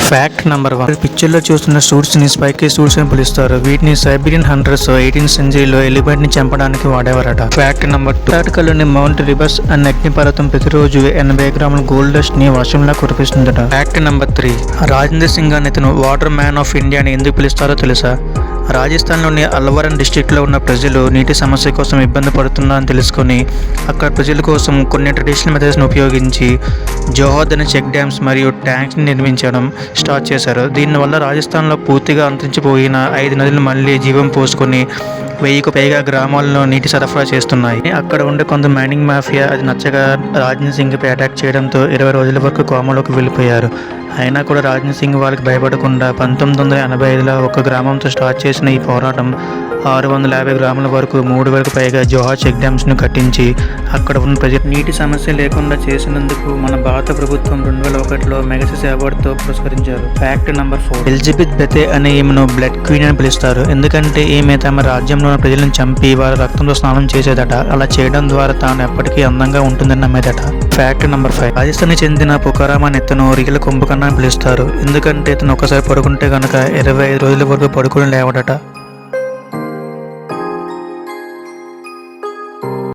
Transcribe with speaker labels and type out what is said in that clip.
Speaker 1: Fact number 1. పిక్చర్లో చూస్తున్న suits ని స్పైకీ సూట్స్ అని పిలుస్తారు. వీటిని సైబీరియన్ హంటర్స్ 18th సెంచరీలో ఎలిఫెంట్ ని చంపడానికి వాడేవారట. Fact number 2. అంటార్కిటికాలోని మౌంట్ రిబస్ అనే అగ్నిపర్వతం ప్రతిరోజు 80 గ్రాముల గోల్డ్ డస్ట్ ని వర్షంలా కురిపిస్తుందట. Fact number 3. రాజేంద్ర సింగ్ అనే ఇతను వాటర్ మ్యాన్ ఆఫ్ ఇండియా అని ఎందుకు పిలుస్తారో తెలుసా? రాజస్థాన్లోని అల్వరన్ డిస్టిక్లో ఉన్న ప్రజలు నీటి సమస్య కోసం ఇబ్బంది పడుతున్నారని తెలుసుకొని అక్కడ ప్రజల కోసం కొన్ని ట్రెడిషనల్ మెథడ్స్ని ఉపయోగించి జోహద్ అనే చెక్ డ్యామ్స్ మరియు ట్యాంక్స్ని నిర్మించడం స్టార్ట్ చేశారు. దీనివల్ల రాజస్థాన్లో పూర్తిగా అంతరించిపోయిన 5 నదులు మళ్ళీ జీవం పోసుకొని 1000కు పైగా గ్రామాల్లో నీటి సరఫరా చేస్తున్నాయి. అక్కడ ఉండే కొంత మైనింగ్ మాఫియా అది నచ్చగా రాజేంద్ర సింగ్పై అటాక్ చేయడంతో 20 రోజుల వరకు కోమాలోకి వెళ్ళిపోయారు. అయినా కూడా రాజేంద్ర సింగ్ వాళ్ళకి భయపడకుండా 1985లో ఒక గ్రామంతో స్టార్ట్ చేసిన ఈ పోరాటం 650 గ్రాముల వరకు 3000కు పైగా జోహర్ చెక్ డ్యామ్స్ను కట్టించి అక్కడ ఉన్న ప్రజలు నీటి సమస్య లేకుండా చేసినందుకు మన భారత ప్రభుత్వం 2001లో మెగసెస్ అవార్డుతో పురస్కరించారు. Fact number 4. ఎలిజబెత్ బెతే అనే ఈమెను బ్లడ్ క్వీన్ అని పిలుస్తారు. ఎందుకంటే ఈమె తమ రాజ్యంలో ఉన్న ప్రజలను చంపి వారి రక్తంతో స్నానం చేసేదట. అలా చేయడం ద్వారా తాను ఎప్పటికీ అందంగా ఉంటుందని నమ్మేదట. Fact number 5. రాజస్థాన్కి చెందిన పుకారామ్ అనే ఇతను రియల్ కుంభకర్ణ అని పిలుస్తారు. ఎందుకంటే ఇతను ఒకసారి పడుకుంటే కనుక 25 రోజుల వరకు పడుకుని లేవడట.